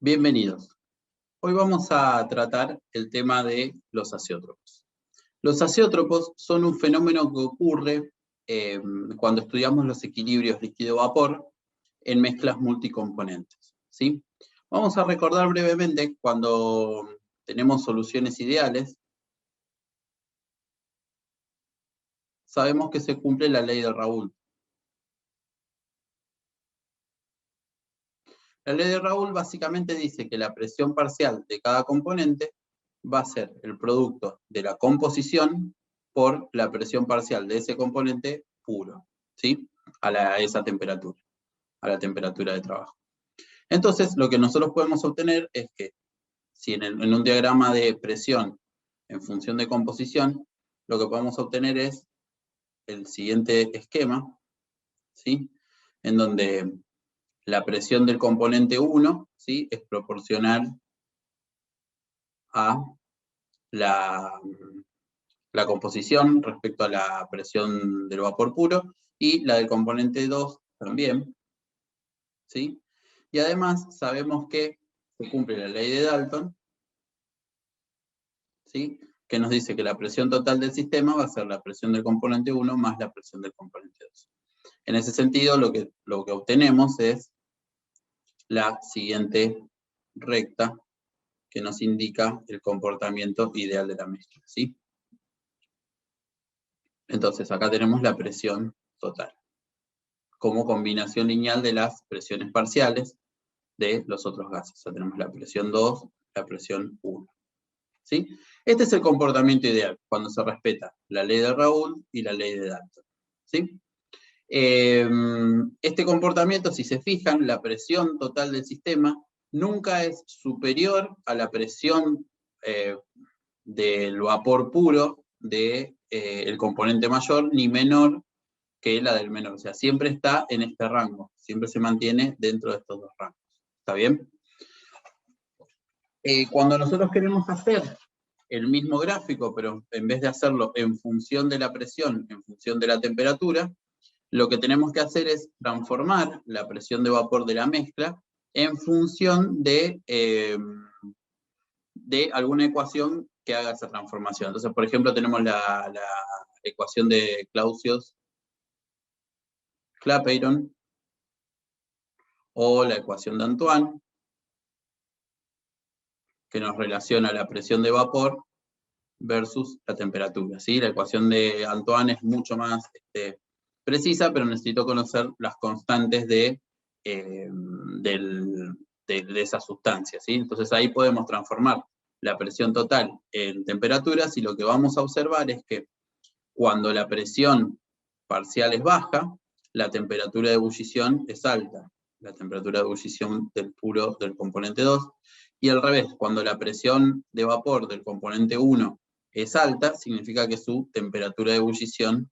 Bienvenidos. Hoy vamos a tratar el tema de los azeótropos. Los azeótropos son un fenómeno que ocurre cuando estudiamos los equilibrios líquido-vapor en mezclas multicomponentes, ¿sí? Vamos a recordar brevemente cuando tenemos soluciones ideales, sabemos que se cumple la ley de Raoult. La ley de Raoult básicamente dice que la presión parcial de cada componente va a ser el producto de la composición por la presión parcial de ese componente puro, ¿sí? A esa temperatura, a la temperatura de trabajo. Entonces, lo que nosotros podemos obtener es que si en un diagrama de presión en función de composición, lo que podemos obtener es el siguiente esquema, ¿sí? En donde la presión del componente 1, ¿sí?, es proporcional a la composición respecto a la presión del vapor puro, y la del componente 2 también, ¿sí? Y además sabemos que se cumple la ley de Dalton, ¿sí?, que nos dice que la presión total del sistema va a ser la presión del componente 1 más la presión del componente 2. En ese sentido, lo que obtenemos es la siguiente recta que nos indica el comportamiento ideal de la mezcla, ¿sí? Entonces, acá tenemos la presión total como combinación lineal de las presiones parciales de los otros gases. O sea, tenemos la presión 2, la presión 1. ¿Sí? Este es el comportamiento ideal, cuando se respeta la ley de Raoult y la ley de Dalton. ¿Sí? Este comportamiento, si se fijan, la presión total del sistema nunca es superior a la presión del vapor puro del componente mayor, ni menor que la del menor. O sea, siempre está en este rango, siempre se mantiene dentro de estos dos rangos. ¿Está bien? Cuando nosotros queremos hacer el mismo gráfico, pero en vez de hacerlo en función de la presión, en función de la temperatura, lo que tenemos que hacer es transformar la presión de vapor de la mezcla en función de alguna ecuación que haga esa transformación. Entonces, por ejemplo, tenemos la ecuación de Clapeyron, o la ecuación de Antoine, que nos relaciona la presión de vapor versus la temperatura, ¿sí? La ecuación de Antoine es mucho más precisa, pero necesito conocer las constantes de esa sustancia, ¿sí? Entonces ahí podemos transformar la presión total en temperaturas, y lo que vamos a observar es que cuando la presión parcial es baja, la temperatura de ebullición es alta, la temperatura de ebullición del puro del componente 2, y al revés, cuando la presión de vapor del componente 1 es alta, significa que su temperatura de ebullición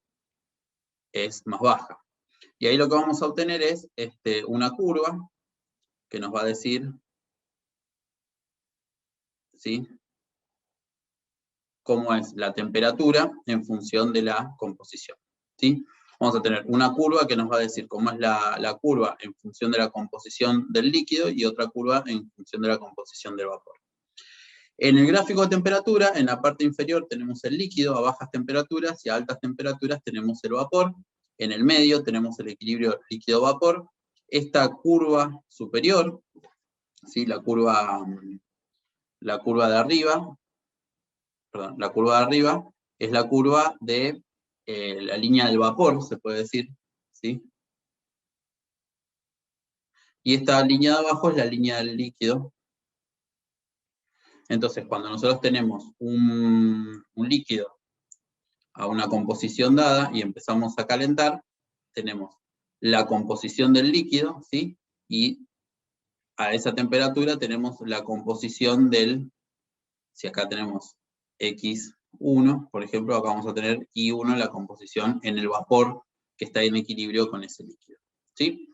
es más baja. Y ahí lo que vamos a obtener es una curva que nos va a decir, ¿sí?, cómo es la temperatura en función de la composición, ¿sí? Vamos a tener una curva que nos va a decir cómo es la curva en función de la composición del líquido, y otra curva en función de la composición del vapor. En el gráfico de temperatura, en la parte inferior tenemos el líquido a bajas temperaturas, y a altas temperaturas tenemos el vapor. En el medio tenemos el equilibrio líquido-vapor. Esta curva superior, ¿sí?, la curva de arriba, perdón, la curva de arriba es la curva de la línea del vapor, se puede decir, ¿sí? Y esta línea de abajo es la línea del líquido. Entonces, cuando nosotros tenemos un líquido a una composición dada y empezamos a calentar, tenemos la composición del líquido, ¿sí?, y a esa temperatura tenemos la composición del, si acá tenemos X1, por ejemplo, acá vamos a tener I1, la composición en el vapor que está en equilibrio con ese líquido, ¿sí?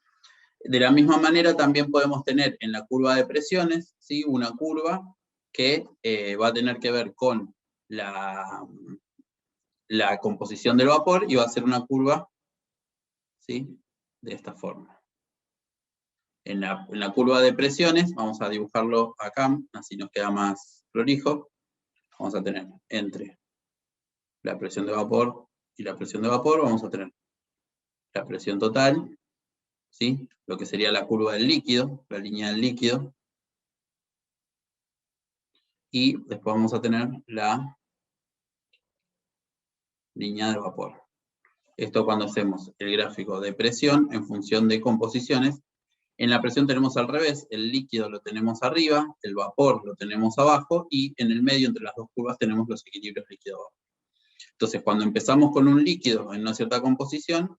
De la misma manera también podemos tener en la curva de presiones, ¿sí?, una curva que va a tener que ver con la composición del vapor, y va a ser una curva, ¿sí?, de esta forma. En la curva de presiones, vamos a dibujarlo acá, así nos queda más prolijo. Vamos a tener entre la presión de vapor y la presión de vapor, vamos a tener la presión total, ¿sí? Lo que sería la curva del líquido, la línea del líquido. Y después vamos a tener la línea de vapor. Esto cuando hacemos el gráfico de presión en función de composiciones. En la presión tenemos al revés, el líquido lo tenemos arriba, el vapor lo tenemos abajo, y en el medio, entre las dos curvas, tenemos los equilibrios líquido-vapor. Entonces, cuando empezamos con un líquido en una cierta composición,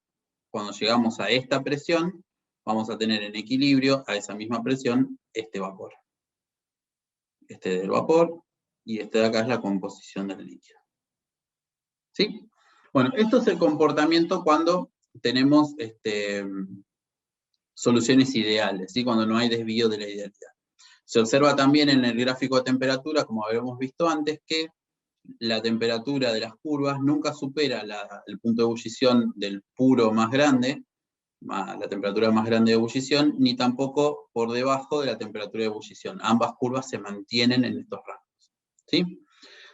cuando llegamos a esta presión, vamos a tener en equilibrio a esa misma presión este vapor. Este del vapor, y este de acá es la composición del líquido. ¿Sí? Bueno, esto es el comportamiento cuando tenemos soluciones ideales, ¿sí? Cuando no hay desvío de la idealidad. Se observa también en el gráfico de temperatura, como habíamos visto antes, que la temperatura de las curvas nunca supera el punto de ebullición del puro más grande, la temperatura más grande de ebullición, ni tampoco por debajo de la temperatura de ebullición. Ambas curvas se mantienen en estos rangos. ¿Sí?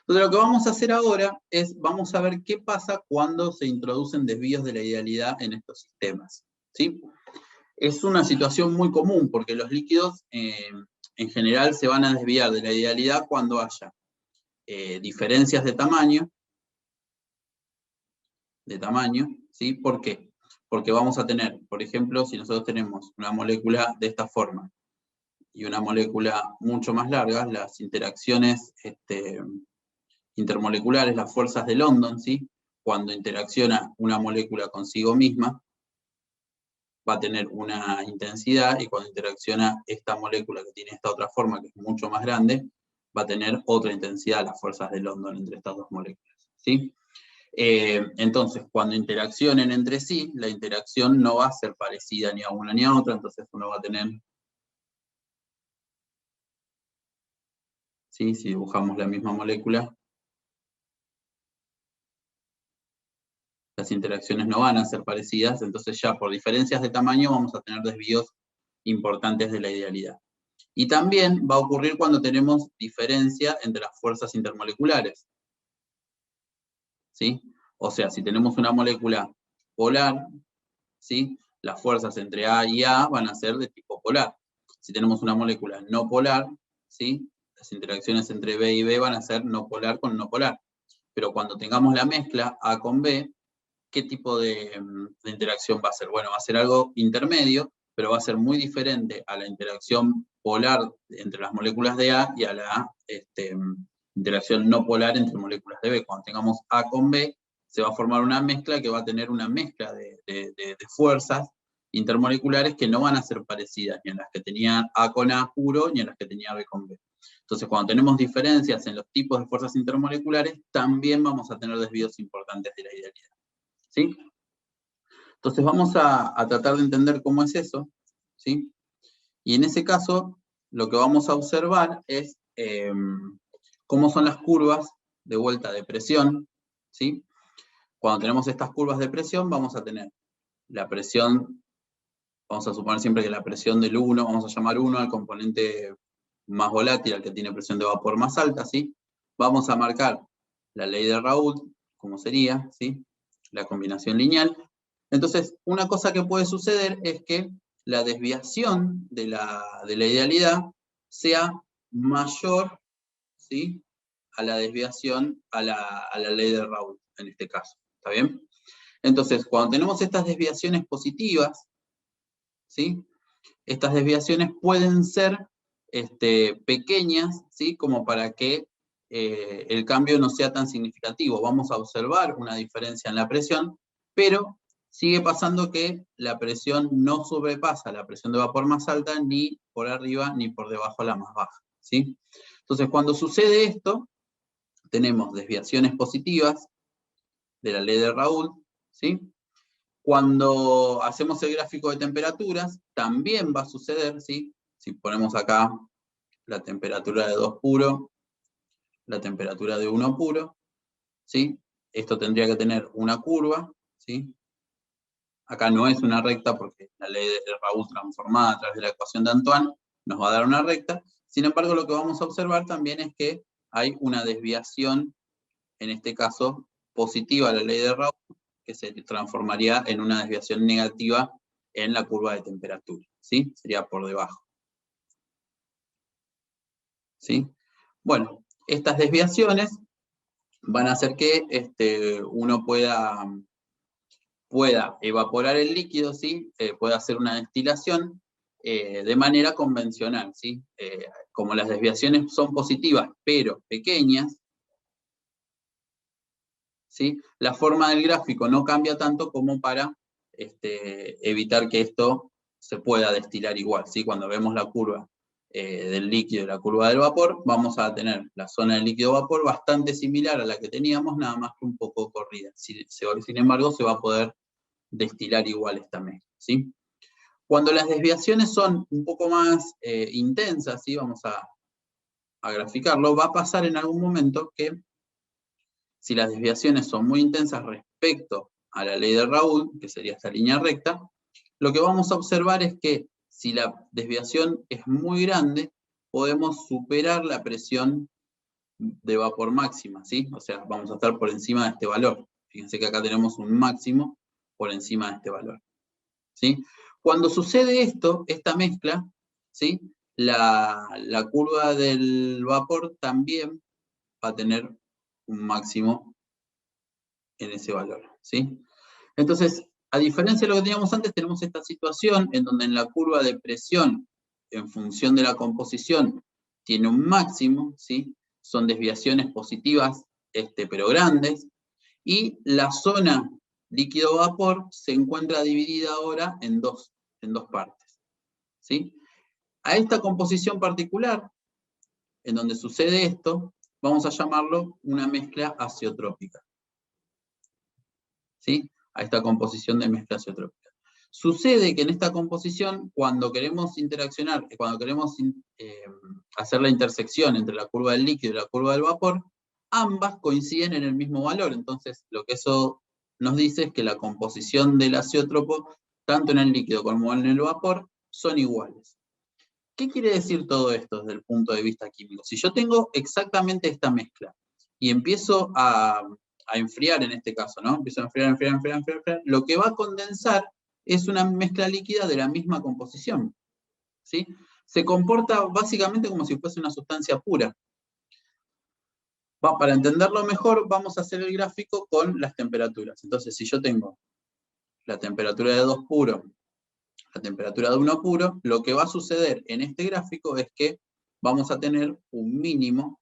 Entonces lo que vamos a hacer ahora es, vamos a ver qué pasa cuando se introducen desvíos de la idealidad en estos sistemas. ¿Sí? Es una situación muy común, porque los líquidos en general se van a desviar de la idealidad cuando haya diferencias de tamaño, ¿sí? ¿Por qué? Porque vamos a tener, por ejemplo, si nosotros tenemos una molécula de esta forma y una molécula mucho más larga, las interacciones intermoleculares, las fuerzas de London, ¿sí? Cuando interacciona una molécula consigo misma, va a tener una intensidad, y cuando interacciona esta molécula que tiene esta otra forma, que es mucho más grande, va a tener otra intensidad, las fuerzas de London entre estas dos moléculas. ¿Sí? Entonces, cuando interaccionen entre sí, la interacción no va a ser parecida ni a una ni a otra, entonces uno va a tener, ¿sí? Si dibujamos la misma molécula, las interacciones no van a ser parecidas, entonces ya por diferencias de tamaño vamos a tener desvíos importantes de la idealidad. Y también va a ocurrir cuando tenemos diferencia entre las fuerzas intermoleculares. ¿Sí? O sea, si tenemos una molécula polar, ¿sí? Las fuerzas entre A y A van a ser de tipo polar. Si tenemos una molécula no polar, ¿sí? Las interacciones entre B y B van a ser no polar con no polar. Pero cuando tengamos la mezcla A con B, ¿qué tipo de interacción va a ser? Bueno, va a ser algo intermedio, pero va a ser muy diferente a la interacción polar entre las moléculas de A y a la interacción no polar entre moléculas de B. Cuando tengamos A con B, se va a formar una mezcla que va a tener una mezcla de fuerzas intermoleculares que no van a ser parecidas ni a las que tenían A con A puro ni a las que tenía B con B. Entonces, cuando tenemos diferencias en los tipos de fuerzas intermoleculares, también vamos a tener desvíos importantes de la idealidad. ¿Sí? Entonces vamos a tratar de entender cómo es eso, ¿sí? Y en ese caso, lo que vamos a observar es cómo son las curvas de vuelta de presión, ¿sí? Cuando tenemos estas curvas de presión, vamos a tener la presión, vamos a suponer siempre que la presión del 1, vamos a llamar 1 al componente más volátil, al que tiene presión de vapor más alta, ¿sí? Vamos a marcar la ley de Raoult, como sería, ¿sí? La combinación lineal. Entonces, una cosa que puede suceder es que la desviación de la idealidad sea mayor, ¿sí? A la desviación, a la ley de Raoult, en este caso. ¿Está bien? Entonces, cuando tenemos estas desviaciones positivas, ¿sí? Estas desviaciones pueden ser pequeñas, ¿sí? Como para que el cambio no sea tan significativo. Vamos a observar una diferencia en la presión, pero sigue pasando que la presión no sobrepasa la presión de vapor más alta ni por arriba ni por debajo la más baja, ¿sí? Entonces, cuando sucede esto, tenemos desviaciones positivas de la ley de Raoult, ¿sí? Cuando hacemos el gráfico de temperaturas, también va a suceder, ¿sí? Si ponemos acá la temperatura de 2 puro, la temperatura de 1 puro, ¿sí? Esto tendría que tener una curva, ¿sí? Acá no es una recta porque la ley de Raoult transformada a través de la ecuación de Antoine nos va a dar una recta. Sin embargo, lo que vamos a observar también es que hay una desviación, en este caso positiva a la ley de Raoult, que se transformaría en una desviación negativa en la curva de temperatura, ¿sí? Sería por debajo. ¿Sí? Bueno, estas desviaciones van a hacer que uno pueda evaporar el líquido, ¿sí? Pueda hacer una destilación de manera convencional, ¿sí? Como las desviaciones son positivas pero pequeñas, ¿sí? La forma del gráfico no cambia tanto como para evitar que esto se pueda destilar igual, ¿sí? Cuando vemos la curva del líquido y la curva del vapor, vamos a tener la zona del líquido-vapor bastante similar a la que teníamos, nada más que un poco corrida. Sin embargo, se va a poder destilar igual esta mezcla, ¿sí? Cuando las desviaciones son un poco más intensas, ¿sí? Vamos a graficarlo, va a pasar en algún momento que si las desviaciones son muy intensas respecto a la ley de Raoult, que sería esta línea recta, lo que vamos a observar es que si la desviación es muy grande, podemos superar la presión de vapor máxima, ¿sí? O sea, vamos a estar por encima de este valor. Fíjense que acá tenemos un máximo por encima de este valor, ¿sí? Cuando sucede esto, esta mezcla, ¿sí? La curva del vapor también va a tener un máximo en ese valor, ¿sí? Entonces, a diferencia de lo que teníamos antes, tenemos esta situación en donde en la curva de presión, en función de la composición, tiene un máximo, ¿sí? Son desviaciones positivas, pero grandes, y la zona líquido-vapor se encuentra dividida ahora en dos partes, ¿sí? A esta composición particular, en donde sucede esto, vamos a llamarlo una mezcla azeotrópica, ¿sí? A esta composición de mezcla azeotrópica. Sucede que en esta composición, cuando queremos interaccionar, cuando queremos hacer la intersección entre la curva del líquido y la curva del vapor, ambas coinciden en el mismo valor. Entonces, lo que eso nos dice es que la composición del azeótropo, tanto en el líquido como en el vapor, son iguales. ¿Qué quiere decir todo esto desde el punto de vista químico? Si yo tengo exactamente esta mezcla y empiezo a enfriar en este caso, ¿no? Empiezo a enfriar, lo que va a condensar es una mezcla líquida de la misma composición, ¿sí? Se comporta básicamente como si fuese una sustancia pura. Para entenderlo mejor, vamos a hacer el gráfico con las temperaturas. Entonces, si yo tengo la temperatura de 2 puro, la temperatura de 1 puro, lo que va a suceder en este gráfico es que vamos a tener un mínimo,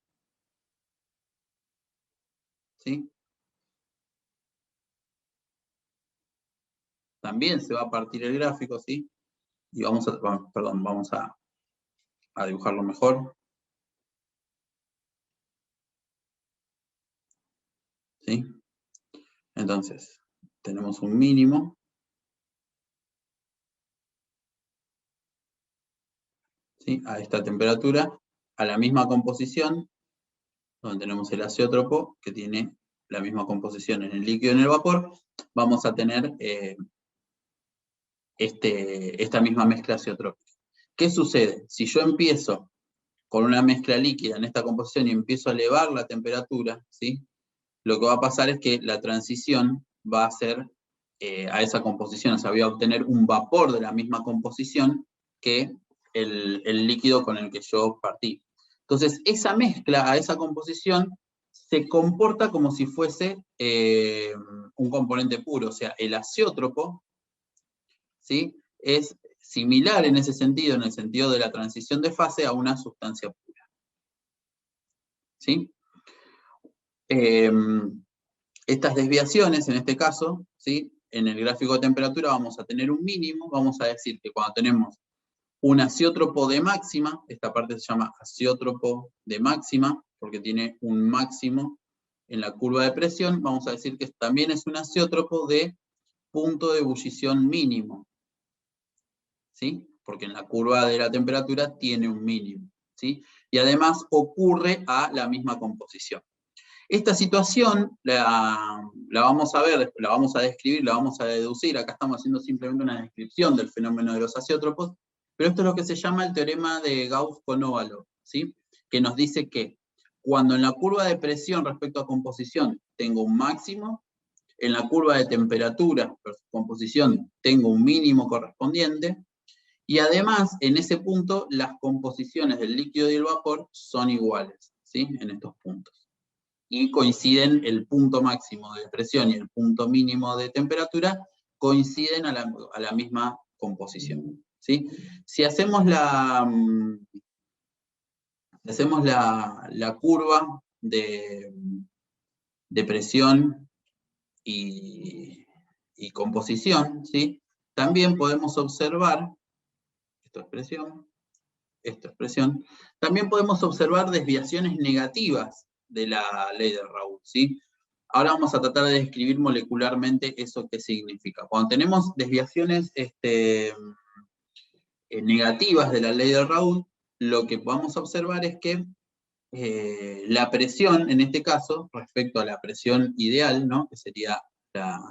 ¿sí? También se va a partir el gráfico, ¿sí? Y vamos a dibujarlo mejor, ¿sí? Entonces, tenemos un mínimo, ¿sí? A esta temperatura, a la misma composición, donde tenemos el azeótropo, que tiene la misma composición en el líquido y en el vapor, vamos a tener esta misma mezcla azeotrópica. ¿Qué sucede? Si yo empiezo con una mezcla líquida en esta composición y empiezo a elevar la temperatura, ¿sí? Lo que va a pasar es que la transición va a ser a esa composición, o sea, voy a obtener un vapor de la misma composición que el líquido con el que yo partí. Entonces, esa mezcla a esa composición se comporta como si fuese un componente puro, o sea, el azeótropo, ¿sí? Es similar en ese sentido, en el sentido de la transición de fase a una sustancia pura, ¿sí? Estas desviaciones, en este caso, ¿sí? En el gráfico de temperatura vamos a tener un mínimo, vamos a decir que cuando tenemos un azeótropo de máxima, esta parte se llama azeótropo de máxima, porque tiene un máximo en la curva de presión, vamos a decir que también es un azeótropo de punto de ebullición mínimo, ¿sí? Porque en la curva de la temperatura tiene un mínimo, ¿sí? Y además ocurre a la misma composición. Esta situación la vamos a ver, la vamos a describir, la vamos a deducir. Acá estamos haciendo simplemente una descripción del fenómeno de los azeótropos, pero esto es lo que se llama el teorema de Gauss-Konovalov, ¿sí? Que nos dice que cuando en la curva de presión respecto a composición tengo un máximo, en la curva de temperatura versus composición tengo un mínimo correspondiente, y además en ese punto las composiciones del líquido y el vapor son iguales, ¿sí? En estos puntos. Y coinciden el punto máximo de presión y el punto mínimo de temperatura, coinciden a la misma composición, ¿sí? Si hacemos la curva de presión y composición, ¿sí? También podemos observar, esto es presión, también podemos observar desviaciones negativas de la ley de Raoult, ¿sí? Ahora vamos a tratar de describir molecularmente eso que significa. Cuando tenemos desviaciones negativas de la ley de Raoult, lo que podemos observar es que la presión, en este caso, respecto a la presión ideal, ¿no? Que sería la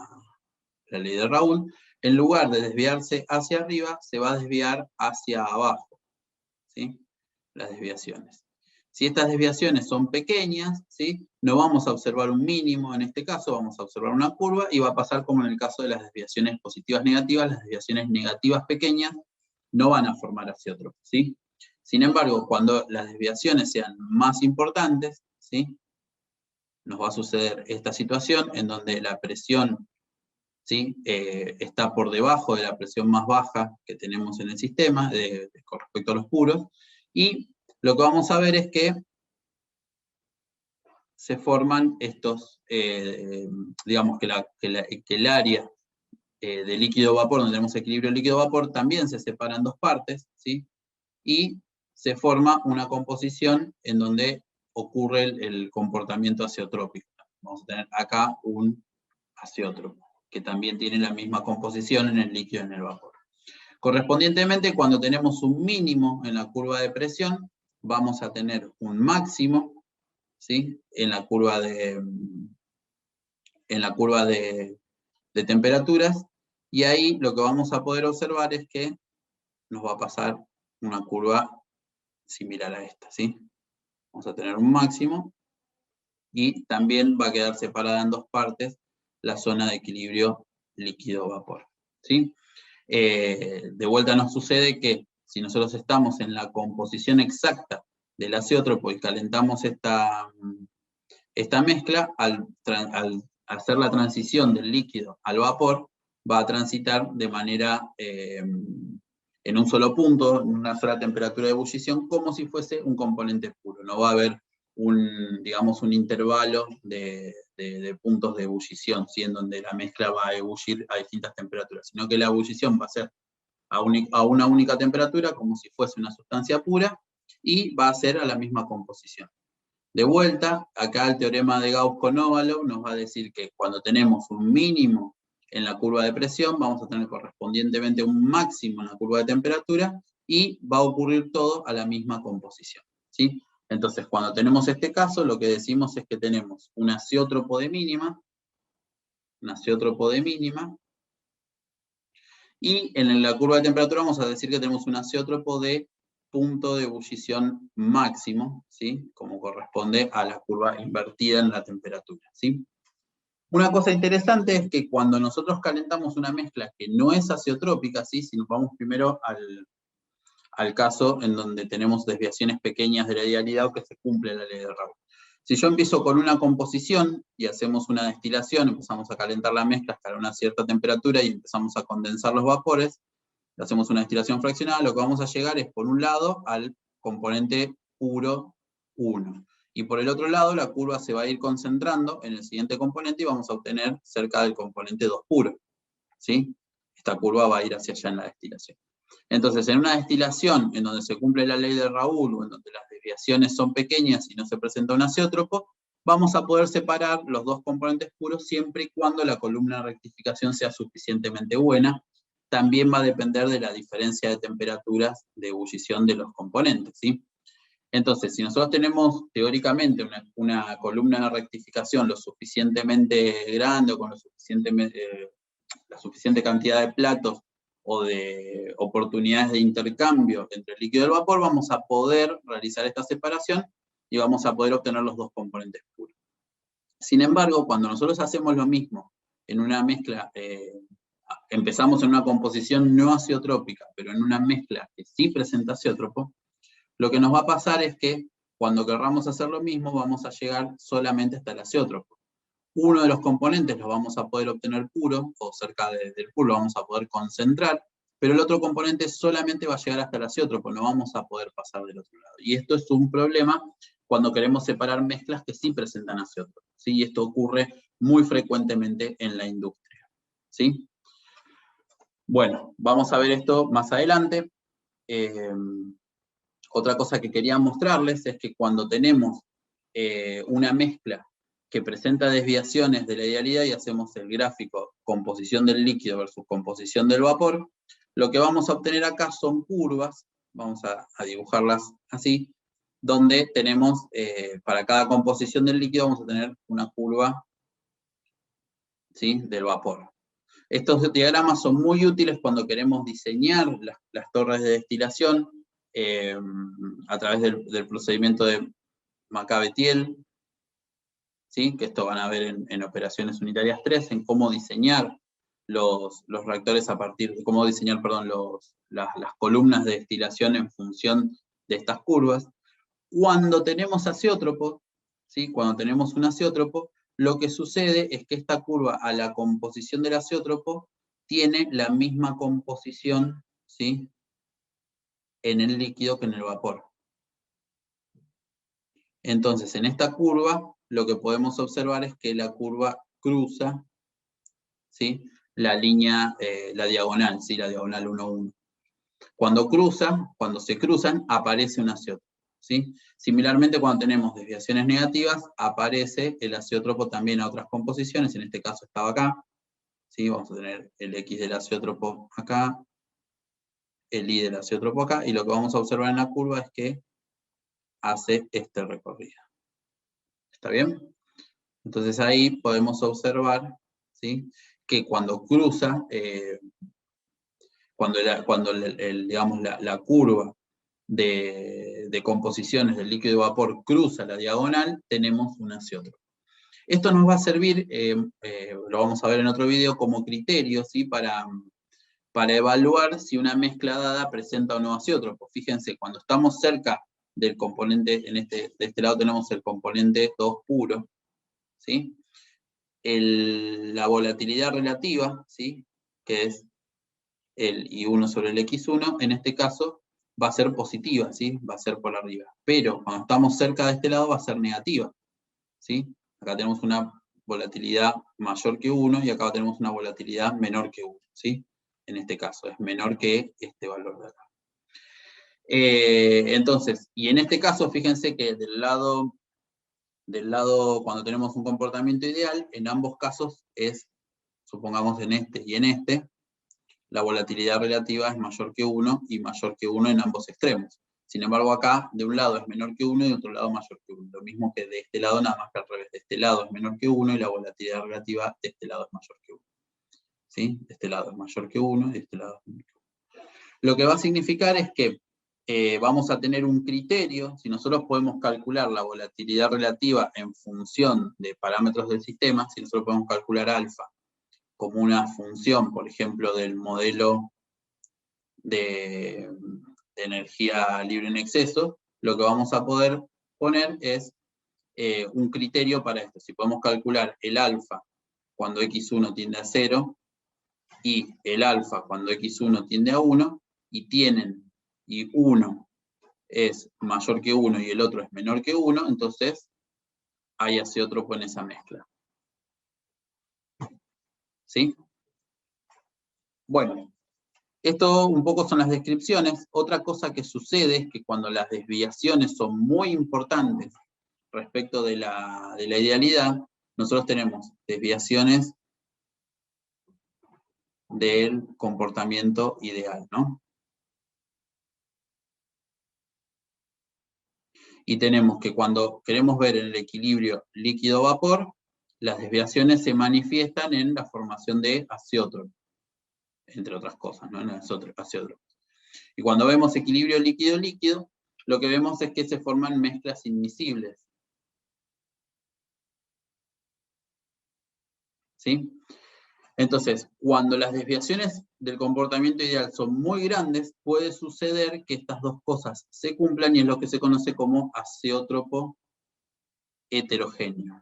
ley de Raoult, en lugar de desviarse hacia arriba, se va a desviar hacia abajo, ¿sí? Las desviaciones. Si estas desviaciones son pequeñas, ¿sí? No vamos a observar un mínimo en este caso, vamos a observar una curva y va a pasar como en el caso de las desviaciones positivas negativas, las desviaciones negativas pequeñas no van a formar azeótropos, ¿sí? Sin embargo, cuando las desviaciones sean más importantes, ¿sí? Nos va a suceder esta situación en donde la presión, ¿sí? Está por debajo de la presión más baja que tenemos en el sistema con respecto a los puros, y lo que vamos a ver es que se forman estos, digamos que el área de líquido-vapor, donde tenemos equilibrio líquido-vapor, también se separa en dos partes, ¿sí? Y se forma una composición en donde ocurre el comportamiento azeotrópico. Vamos a tener acá un azeótropo, que también tiene la misma composición en el líquido y en el vapor. Correspondientemente, cuando tenemos un mínimo en la curva de presión, vamos a tener un máximo, ¿sí? En la curva de temperaturas, y ahí lo que vamos a poder observar es que nos va a pasar una curva similar a esta, ¿sí? Vamos a tener un máximo, y también va a quedar separada en dos partes la zona de equilibrio líquido-vapor, ¿sí? De vuelta nos sucede que si nosotros estamos en la composición exacta del azeótropo y calentamos esta mezcla, al hacer la transición del líquido al vapor, va a transitar de manera en un solo punto, en una sola temperatura de ebullición, como si fuese un componente puro. No va a haber digamos, un intervalo de puntos de ebullición, ¿sí? En donde la mezcla va a ebullir a distintas temperaturas, sino que la ebullición va a ser a una única temperatura, como si fuese una sustancia pura, y va a ser a la misma composición. De vuelta, acá el teorema de Gauss-Konovalov nos va a decir que cuando tenemos un mínimo en la curva de presión, vamos a tener correspondientemente un máximo en la curva de temperatura, y va a ocurrir todo a la misma composición, ¿sí? Entonces, cuando tenemos este caso, lo que decimos es que tenemos un azeótropo de mínima, y en la curva de temperatura vamos a decir que tenemos un azeótropo de punto de ebullición máximo, ¿sí? Como corresponde a la curva invertida en la temperatura, ¿sí? Una cosa interesante es que cuando nosotros calentamos una mezcla que no es azeotrópica, ¿sí? Si nos vamos primero al caso en donde tenemos desviaciones pequeñas de la idealidad o que se cumple la ley de Raoult. Si yo empiezo con una composición y hacemos una destilación, empezamos a calentar la mezcla hasta una cierta temperatura y empezamos a condensar los vapores, hacemos una destilación fraccionada, lo que vamos a llegar es, por un lado, al componente puro 1. Y por el otro lado, la curva se va a ir concentrando en el siguiente componente y vamos a obtener cerca del componente 2 puro, ¿sí? Esta curva va a ir hacia allá en la destilación. Entonces, en una destilación en donde se cumple la ley de Raoult, o en donde las desviaciones son pequeñas y no se presenta un azeótropo, vamos a poder separar los dos componentes puros siempre y cuando la columna de rectificación sea suficientemente buena. También va a depender de la diferencia de temperaturas de ebullición de los componentes, ¿sí? Entonces, si nosotros tenemos teóricamente una columna de rectificación lo suficientemente grande o con la suficiente cantidad de platos o de oportunidades de intercambio entre el líquido y el vapor, vamos a poder realizar esta separación y vamos a poder obtener los dos componentes puros. Sin embargo, cuando nosotros hacemos lo mismo en una mezcla, empezamos en una composición no azeotrópica, pero en una mezcla que sí presenta azeótropo, lo que nos va a pasar es que cuando querramos hacer lo mismo, vamos a llegar solamente hasta el azeótropo. Uno de los componentes lo vamos a poder obtener puro, o cerca del puro lo vamos a poder concentrar, pero el otro componente solamente va a llegar hasta el azeótropo, no vamos a poder pasar del otro lado. Y esto es un problema cuando queremos separar mezclas que sí presentan azeótropo, ¿sí? Y esto ocurre muy frecuentemente en la industria, ¿sí? Bueno, vamos a ver esto más adelante. Otra cosa que quería mostrarles es que cuando tenemos una mezcla que presenta desviaciones de la idealidad y hacemos el gráfico composición del líquido versus composición del vapor, lo que vamos a obtener acá son curvas, vamos a dibujarlas así, donde tenemos, para cada composición del líquido vamos a tener una curva, ¿sí?, del vapor. Estos diagramas son muy útiles cuando queremos diseñar las torres de destilación a través del procedimiento de Macabetiel, ¿sí? Que esto van a ver en operaciones unitarias 3, en cómo diseñar los reactores a partir de, cómo diseñar, perdón, las columnas de destilación en función de estas curvas. Cuando tenemos azeótropo, ¿sí? Cuando tenemos un azeótropo, lo que sucede es que esta curva a la composición del azeótropo tiene la misma composición, ¿sí?, en el líquido que en el vapor. Entonces, en esta curva, lo que podemos observar es que la curva cruza, ¿sí?, la línea, la diagonal, ¿sí?, la diagonal 1, 1. Cuando se cruzan, aparece un azeótropo, ¿sí? Similarmente, cuando tenemos desviaciones negativas, aparece el azeótropo también a otras composiciones, en este caso estaba acá, ¿sí? Vamos a tener el X del azeótropo acá, el Y del azeótropo acá, y lo que vamos a observar en la curva es que hace este recorrido. ¿Está bien? Entonces ahí podemos observar, ¿sí?, que cuando cruza, digamos, la curva de composiciones del líquido y vapor cruza la diagonal, tenemos un azeótropo. Esto nos va a servir, lo vamos a ver en otro video, como criterio, ¿sí?, para evaluar si una mezcla dada presenta o no azeótropo. Fíjense, cuando estamos cerca del componente, de este lado tenemos el componente 2 puro, ¿sí?, la volatilidad relativa, ¿sí?, que es el I1 sobre el X1, en este caso va a ser positiva, ¿sí?, va a ser por arriba. Pero cuando estamos cerca de este lado va a ser negativa, ¿sí? Acá tenemos una volatilidad mayor que 1 y acá tenemos una volatilidad menor que 1, ¿sí? En este caso, es menor que este valor de acá. Entonces, y en este caso, fíjense que del lado, cuando tenemos un comportamiento ideal, en ambos casos es, supongamos en este y en este, la volatilidad relativa es mayor que 1 y mayor que 1 en ambos extremos. Sin embargo, acá, de un lado es menor que 1 y de otro lado mayor que 1. Lo mismo que de este lado, nada más que al revés. De este lado es menor que 1 y la volatilidad relativa de este lado es mayor que 1. ¿Sí? De este lado es mayor que 1 y de este lado es menor que 1. Lo que va a significar es que vamos a tener un criterio, si nosotros podemos calcular la volatilidad relativa en función de parámetros del sistema, si nosotros podemos calcular alfa como una función, por ejemplo, del modelo de energía libre en exceso, lo que vamos a poder poner es un criterio para esto. Si podemos calcular el alfa cuando x1 tiende a 0 y el alfa cuando x1 tiende a 1, y uno es mayor que 1 y el otro es menor que 1, entonces hay azeótropo en esa mezcla. ¿Sí? Bueno, esto un poco son las descripciones. Otra cosa que sucede es que cuando las desviaciones son muy importantes respecto de la idealidad, nosotros tenemos desviaciones del comportamiento ideal, ¿no? Y tenemos que cuando queremos ver el equilibrio líquido-vapor, las desviaciones se manifiestan en la formación de azeótropos, entre otras cosas, ¿no? En azeótropos. Y cuando vemos equilibrio líquido-líquido, lo que vemos es que se forman mezclas inmiscibles. ¿Sí? Entonces, cuando las desviaciones del comportamiento ideal son muy grandes, puede suceder que estas dos cosas se cumplan y es lo que se conoce como azeótropo heterogéneo.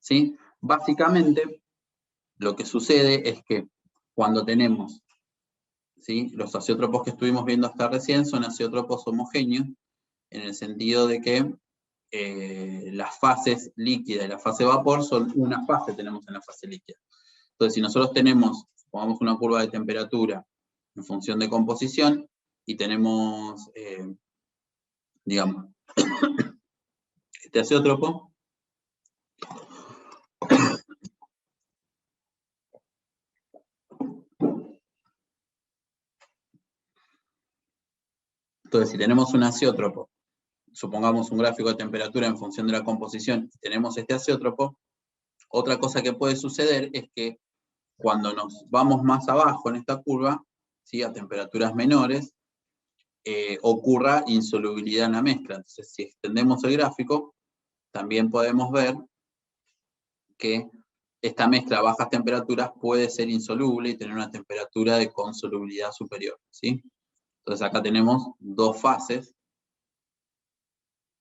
¿Sí? Básicamente, lo que sucede es que cuando tenemos, ¿sí?, los azeótropos que estuvimos viendo hasta recién son azeótropos homogéneos, en el sentido de que las fases líquida y la fase vapor son una fase tenemos en la fase líquida. Entonces, si nosotros tenemos, supongamos una curva de temperatura en función de composición, y tenemos, digamos, este azeótropo, entonces si tenemos un azeótropo, supongamos un gráfico de temperatura en función de la composición, y tenemos este azeótropo, otra cosa que puede suceder es que cuando nos vamos más abajo en esta curva, ¿sí?, a temperaturas menores, ocurra insolubilidad en la mezcla. Entonces, si extendemos el gráfico, también podemos ver que esta mezcla a bajas temperaturas puede ser insoluble y tener una temperatura de consolubilidad superior, ¿sí? Entonces acá tenemos dos fases,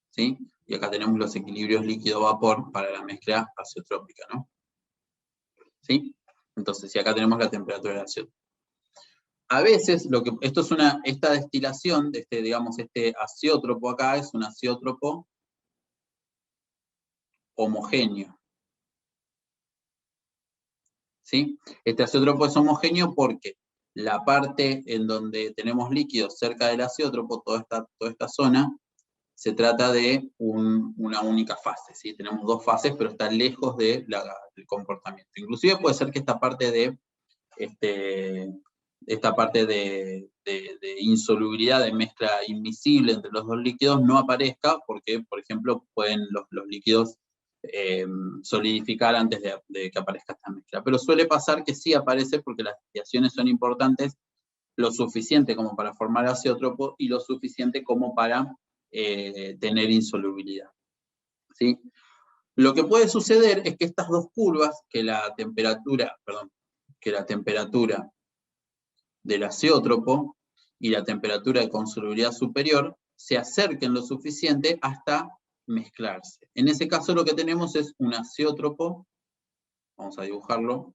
¿sí? Y acá tenemos los equilibrios líquido-vapor para la mezcla azeotrópica, ¿no? ¿Sí? Entonces, y acá tenemos la temperatura del azeótropo. A veces, esta destilación de digamos, este azeótropo acá es un azeótropo homogéneo. ¿Sí? Este azeótropo es homogéneo porque la parte en donde tenemos líquidos cerca del azeótropo, toda esta zona, se trata de una única fase, ¿sí? Tenemos dos fases, pero está lejos del comportamiento. Inclusive puede ser que esta parte de insolubilidad, de mezcla invisible entre los dos líquidos, no aparezca porque, por ejemplo, pueden los líquidos solidificar antes de que aparezca esta mezcla. Pero suele pasar que sí aparece porque las desviaciones son importantes, lo suficiente como para formar azeótropo y lo suficiente como para tener insolubilidad. ¿Sí? Lo que puede suceder es que estas dos curvas, que la temperatura del azeótropo y la temperatura de consolubilidad superior, se acerquen lo suficiente hasta mezclarse. En ese caso lo que tenemos es un azeótropo, vamos a dibujarlo,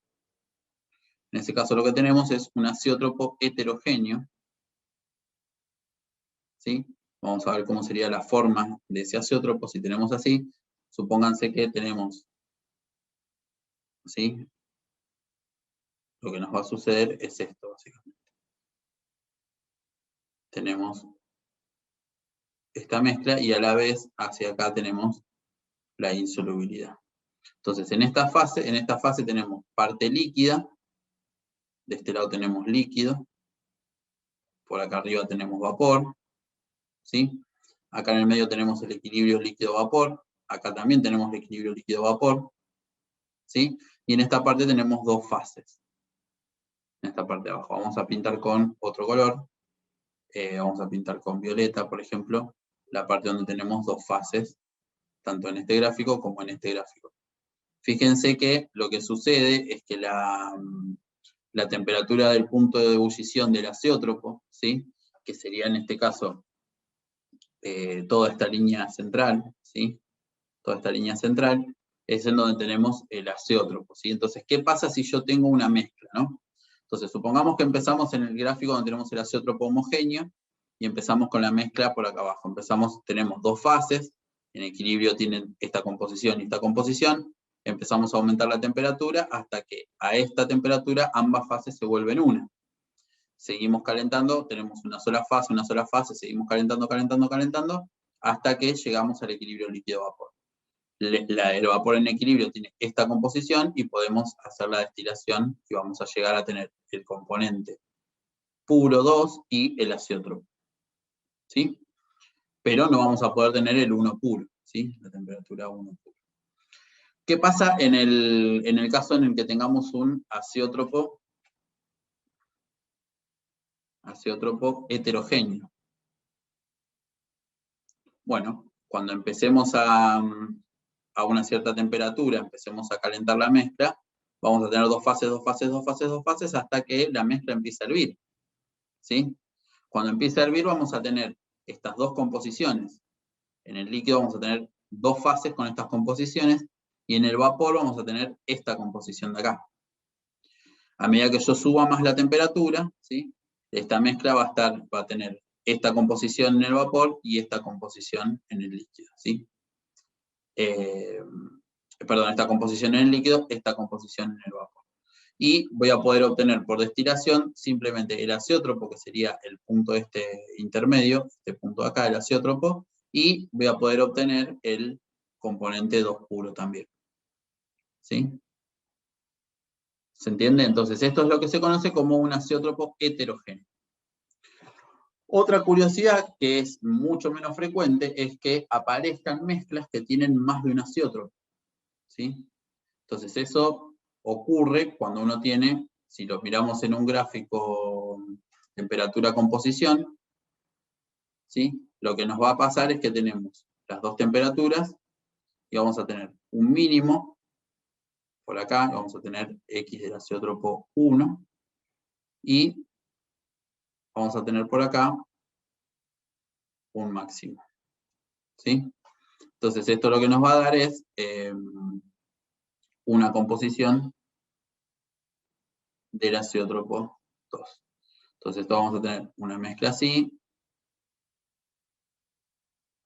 en ese caso lo que tenemos es un azeótropo heterogéneo, ¿sí? Vamos a ver cómo sería la forma de ese azeótropo si tenemos así. Supónganse que tenemos, ¿sí? Lo que nos va a suceder es esto, básicamente. Tenemos esta mezcla y a la vez hacia acá tenemos la insolubilidad. Entonces, en esta fase tenemos parte líquida, de este lado tenemos líquido, por acá arriba tenemos vapor, ¿sí? Acá en el medio tenemos el equilibrio líquido-vapor, acá también tenemos el equilibrio líquido-vapor, ¿sí? Y en esta parte tenemos dos fases. En esta parte de abajo vamos a pintar con otro color, vamos a pintar con violeta, por ejemplo, la parte donde tenemos dos fases, tanto en este gráfico como en este gráfico. Fíjense que lo que sucede es que la temperatura del punto de ebullición del azeótropo, ¿sí?, que sería en este caso toda esta línea central, ¿sí?, toda esta línea central, es en donde tenemos el azeótropo, ¿sí? Entonces, ¿qué pasa si yo tengo una mezcla, ¿no? Entonces, supongamos que empezamos en el gráfico donde tenemos el azeótropo homogéneo, y empezamos con la mezcla por acá abajo. Tenemos dos fases, en equilibrio tienen esta composición y esta composición, empezamos a aumentar la temperatura hasta que a esta temperatura ambas fases se vuelven una. Seguimos calentando, tenemos una sola fase, seguimos calentando, hasta que llegamos al equilibrio líquido-vapor. El vapor en equilibrio tiene esta composición y podemos hacer la destilación y vamos a llegar a tener el componente puro 2 y el azeótropo. ¿sí? Pero no vamos a poder tener el 1 puro, ¿sí? La temperatura 1 puro. ¿Qué pasa en el caso en el que tengamos un azeótropo heterogéneo? Bueno, cuando empecemos a una cierta temperatura, empecemos a calentar la mezcla, vamos a tener dos fases, hasta que la mezcla empiece a hervir, ¿sí? Cuando empiece a hervir vamos a tener estas dos composiciones. En el líquido vamos a tener dos fases con estas composiciones, y en el vapor vamos a tener esta composición de acá. A medida que yo suba más la temperatura, ¿sí? Esta mezcla va a tener esta composición en el vapor y esta composición en el líquido, ¿sí? Esta composición en el líquido, esta composición en el vapor. Y voy a poder obtener por destilación simplemente el azeótropo, que sería el punto intermedio, este punto de acá, el azeótropo, y voy a poder obtener el componente 2 puro también. ¿Sí? ¿Se entiende? Entonces, esto es lo que se conoce como un azeótropo heterogéneo. Otra curiosidad, que es mucho menos frecuente, es que aparezcan mezclas que tienen más de un azeótropo, ¿sí? Entonces, eso ocurre cuando uno tiene, si lo miramos en un gráfico temperatura-composición, ¿sí? Lo que nos va a pasar es que tenemos las dos temperaturas y vamos a tener un mínimo por acá, vamos a tener X del azeótropo 1, y vamos a tener por acá un máximo, ¿sí? Entonces esto lo que nos va a dar es una composición del azeótropo 2. Entonces esto vamos a tener una mezcla así,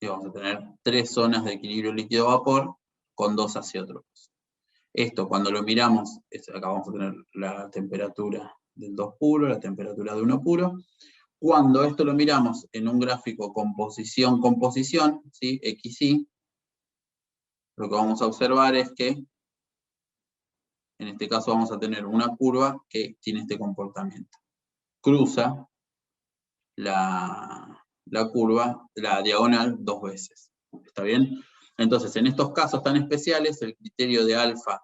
y vamos a tener 3 zonas de equilibrio líquido-vapor con 2 azeótropos. Esto cuando lo miramos, acá vamos a tener la temperatura del 2 puro, la temperatura de 1 puro. Cuando esto lo miramos en un gráfico composición-composición, ¿sí? XY, lo que vamos a observar es que en este caso vamos a tener una curva que tiene este comportamiento. Cruza la curva, la diagonal, 2 veces. ¿Está bien? Entonces, en estos casos tan especiales, el criterio de alfa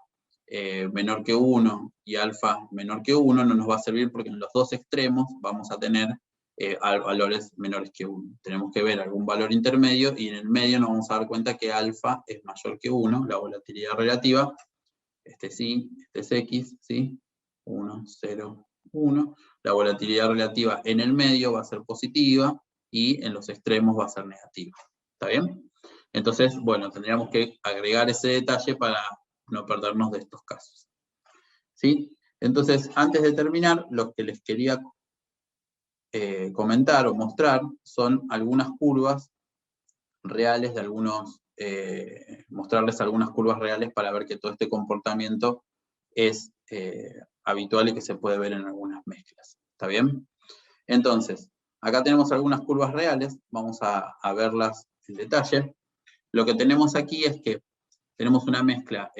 menor que 1 y alfa menor que 1 no nos va a servir, porque en los dos extremos vamos a tener valores menores que 1. Tenemos que ver algún valor intermedio, y en el medio nos vamos a dar cuenta que alfa es mayor que 1, la volatilidad relativa. Este sí, este es X, ¿sí? 1, 0, 1. La volatilidad relativa en el medio va a ser positiva, y en los extremos va a ser negativa. ¿Está bien? Entonces, bueno, tendríamos que agregar ese detalle para no perdernos de estos casos. ¿Sí? Entonces, antes de terminar, lo que les quería comentar o mostrar son algunas curvas reales de algunos, mostrarles algunas curvas reales para ver que todo este comportamiento es habitual y que se puede ver en algunas mezclas. ¿Está bien? Entonces, acá tenemos algunas curvas reales, vamos a verlas en detalle. Lo que tenemos aquí es que tenemos una mezcla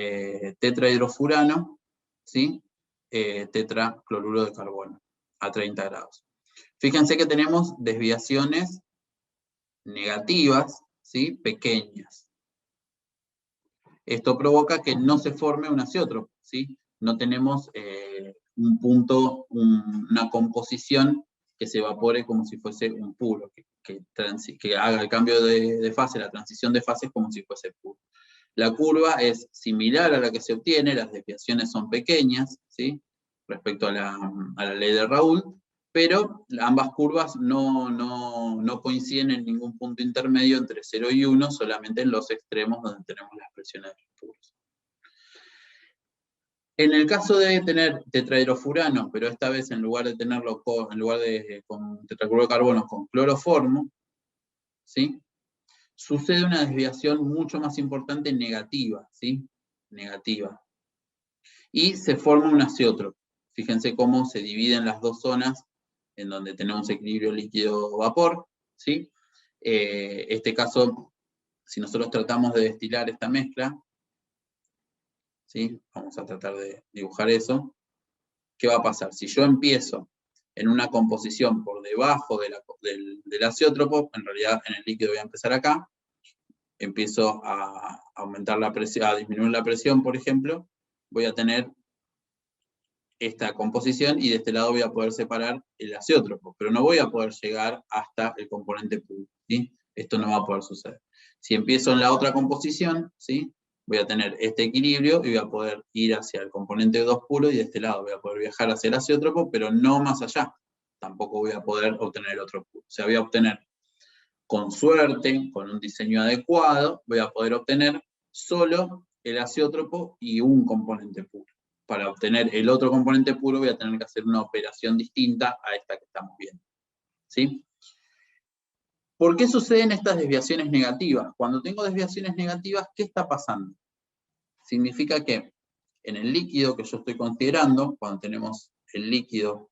tetrahidrofurano, ¿sí? Tetracloruro de carbono a 30 grados. Fíjense que tenemos desviaciones negativas, ¿sí? Pequeñas. Esto provoca que no se forme un azeótropo, ¿sí? No tenemos un punto, una composición que se evapore como si fuese un puro, que haga el cambio de fase, la transición de fases como si fuese puro. La curva es similar a la que se obtiene, las desviaciones son pequeñas, ¿sí? Respecto a la ley de Raoult, pero ambas curvas no coinciden en ningún punto intermedio entre 0 y 1, solamente en los extremos donde tenemos las presiones de los puros. En el caso de tener tetrahidrofurano, pero esta vez en lugar de tenerlo con tetracloruro de carbono con cloroformo, ¿sí? Sucede una desviación mucho más importante negativa, ¿sí? Negativa. Y se forma un azeótropo. Fíjense cómo se dividen las dos zonas en donde tenemos equilibrio líquido-vapor, ¿sí? Este caso, si nosotros tratamos de destilar esta mezcla, ¿sí? Vamos a tratar de dibujar eso. ¿Qué va a pasar? Si yo empiezo en una composición por debajo del azeótropo, en realidad en el líquido voy a empezar acá, empiezo a aumentar la presión, a disminuir la presión, por ejemplo, voy a tener esta composición y de este lado voy a poder separar el azeótropo, pero no voy a poder llegar hasta el componente puro, ¿sí? Esto no va a poder suceder. Si empiezo en la otra composición, ¿sí? Voy a tener este equilibrio y voy a poder ir hacia el componente 2 puro y de este lado voy a poder viajar hacia el azeótropo, pero no más allá. Tampoco voy a poder obtener el otro puro. O sea, voy a obtener, con suerte, con un diseño adecuado, voy a poder obtener solo el azeótropo y un componente puro. Para obtener el otro componente puro voy a tener que hacer una operación distinta a esta que estamos viendo, ¿sí? ¿Por qué suceden estas desviaciones negativas? Cuando tengo desviaciones negativas, ¿qué está pasando? Significa que en el líquido que yo estoy considerando, cuando tenemos el líquido,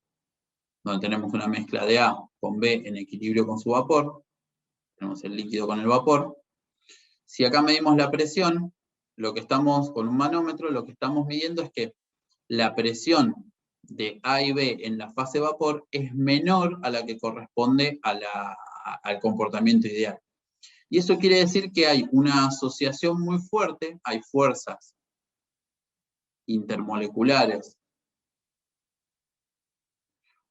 donde tenemos una mezcla de A con B en equilibrio con su vapor, tenemos el líquido con el vapor, si acá medimos la presión, lo que estamos, con un manómetro, lo que estamos midiendo es que la presión de A y B en la fase vapor es menor a la que corresponde al comportamiento ideal. Y eso quiere decir que hay una asociación muy fuerte, hay fuerzas intermoleculares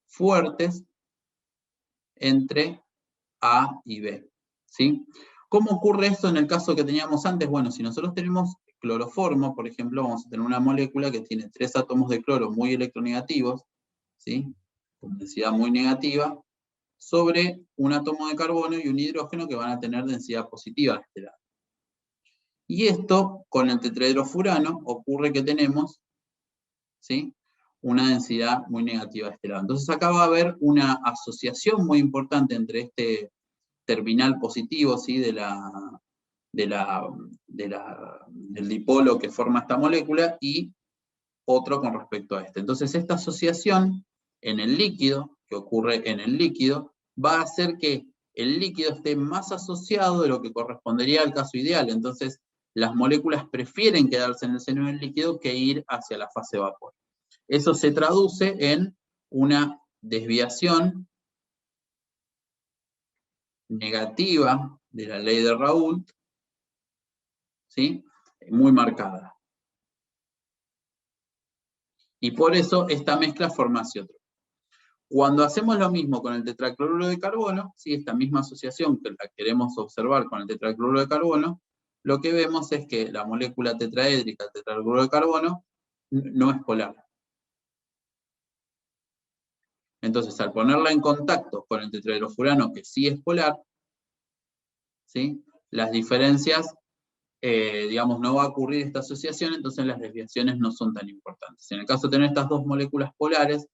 fuertes entre A y B, ¿sí? ¿Cómo ocurre esto en el caso que teníamos antes? Bueno, si nosotros tenemos cloroformo, por ejemplo, vamos a tener una molécula que tiene 3 átomos de cloro muy electronegativos, ¿sí? Con densidad muy negativa, sobre un átomo de carbono y un hidrógeno que van a tener densidad positiva de este lado. Y esto, con el tetrahidrofurano, ocurre que tenemos, ¿sí?, una densidad muy negativa de este lado. Entonces acá va a haber una asociación muy importante entre este terminal positivo, ¿sí?, del dipolo que forma esta molécula y otro con respecto a este. Entonces esta asociación en el líquido, que ocurre en el líquido, va a hacer que el líquido esté más asociado de lo que correspondería al caso ideal. Entonces las moléculas prefieren quedarse en el seno del líquido que ir hacia la fase vapor. Eso se traduce en una desviación negativa de la ley de Raoult, ¿sí?, muy marcada. Y por eso esta mezcla forma azeótropo. Cuando hacemos lo mismo con el tetracloruro de carbono, ¿sí?, esta misma asociación que la queremos observar con el tetracloruro de carbono, lo que vemos es que la molécula tetraédrica del tetracloruro de carbono no es polar. Entonces, al ponerla en contacto con el tetrahidrofurano, que sí es polar, ¿sí?, las diferencias, digamos, no va a ocurrir esta asociación, entonces las desviaciones no son tan importantes. En el caso de tener estas dos moléculas polares,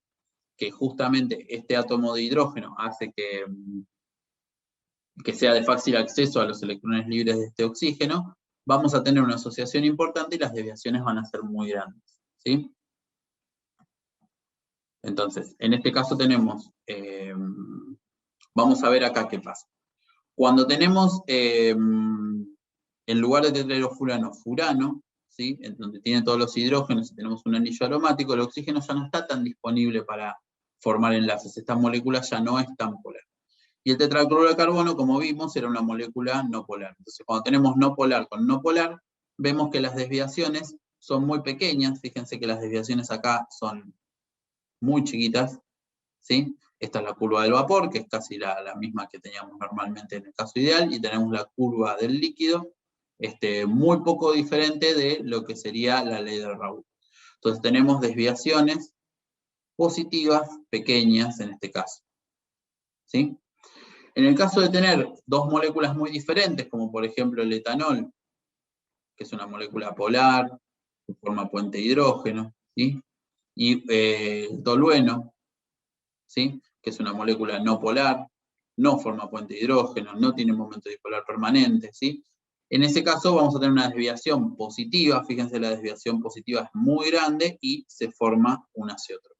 que justamente este átomo de hidrógeno hace que sea de fácil acceso a los electrones libres de este oxígeno, vamos a tener una asociación importante y las desviaciones van a ser muy grandes, ¿sí? Entonces, en este caso tenemos, vamos a ver acá qué pasa. Cuando tenemos, en lugar de tetrahidrofurano, furano, ¿sí?, en donde tiene todos los hidrógenos y tenemos un anillo aromático, el oxígeno ya no está tan disponible para formar enlaces. Esta molécula ya no es tan polar. Y el tetracloruro de carbono, como vimos, era una molécula no polar. Entonces, cuando tenemos no polar con no polar, vemos que las desviaciones son muy pequeñas. Fíjense que las desviaciones acá son muy chiquitas, ¿sí? Esta es la curva del vapor, que es casi la misma que teníamos normalmente en el caso ideal, y tenemos la curva del líquido, muy poco diferente de lo que sería la ley de Raoult. Entonces tenemos desviaciones positivas pequeñas en este caso, ¿sí? En el caso de tener dos moléculas muy diferentes, como por ejemplo el etanol, que es una molécula polar, que forma puente hidrógeno, ¿sí?, y el tolueno, ¿sí?, que es una molécula no polar, no forma puente hidrógeno, no tiene un momento dipolar permanente, ¿sí? En ese caso vamos a tener una desviación positiva, fíjense, la desviación positiva es muy grande y se forma un azeótropo,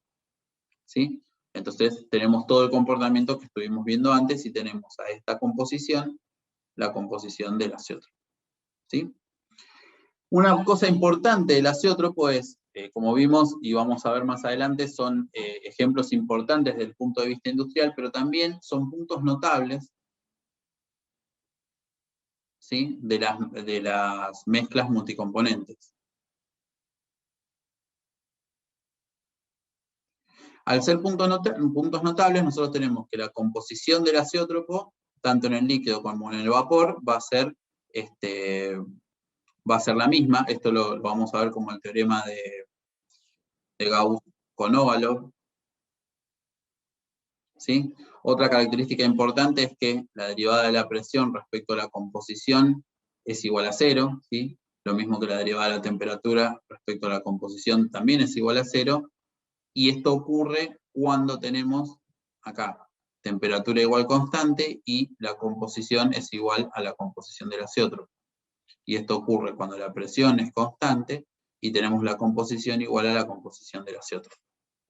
¿sí? Entonces tenemos todo el comportamiento que estuvimos viendo antes y tenemos a esta composición, la composición del azeótropo, ¿sí? Una cosa importante del azeótropo es, como vimos y vamos a ver más adelante, son ejemplos importantes desde el punto de vista industrial, pero también son puntos notables, ¿sí?, de las mezclas multicomponentes. Al ser puntos notables, nosotros tenemos que la composición del azeótropo, tanto en el líquido como en el vapor, va a ser la misma. Esto lo vamos a ver como el teorema de Gauss-Konovalov, ¿sí? Otra característica importante es que la derivada de la presión respecto a la composición es igual a 0, ¿sí? Lo mismo que la derivada de la temperatura respecto a la composición también es igual a 0, y esto ocurre cuando tenemos acá temperatura igual constante y la composición es igual a la composición del azeótropo. Y esto ocurre cuando la presión es constante y tenemos la composición igual a la composición del azeótropo.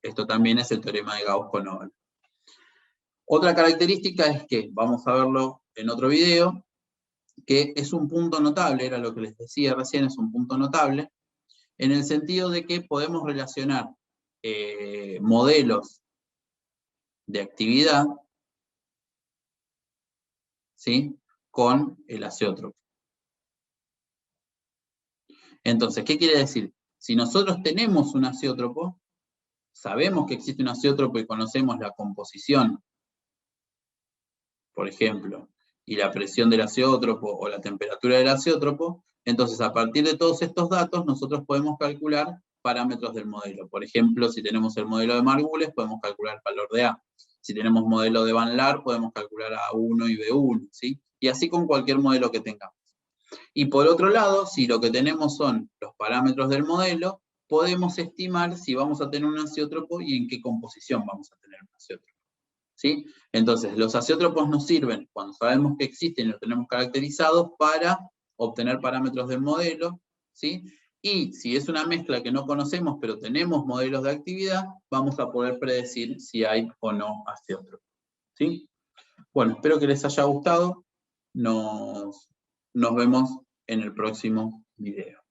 Esto también es el teorema de Gauss-Konovalov. Otra característica es que, vamos a verlo en otro video, que es un punto notable, era lo que les decía recién, es un punto notable, en el sentido de que podemos relacionar modelos de actividad, ¿sí?, con el azeótropo. Entonces, ¿qué quiere decir? Si nosotros tenemos un azeótropo, sabemos que existe un azeótropo y conocemos la composición, por ejemplo, y la presión del azeótropo o la temperatura del azeótropo, entonces a partir de todos estos datos nosotros podemos calcular parámetros del modelo. Por ejemplo, si tenemos el modelo de Margules, podemos calcular el valor de A. Si tenemos modelo de Van Laar, podemos calcular A1 y B1, ¿sí? Y así con cualquier modelo que tengamos. Y por otro lado, si lo que tenemos son los parámetros del modelo, podemos estimar si vamos a tener un azeótropo y en qué composición vamos a tener un azeótropo, ¿sí? Entonces, los azeótropos nos sirven cuando sabemos que existen y los tenemos caracterizados para obtener parámetros del modelo, ¿sí? Y si es una mezcla que no conocemos, pero tenemos modelos de actividad, vamos a poder predecir si hay o no azeótropos, ¿sí? Bueno, espero que les haya gustado. Nos vemos en el próximo video.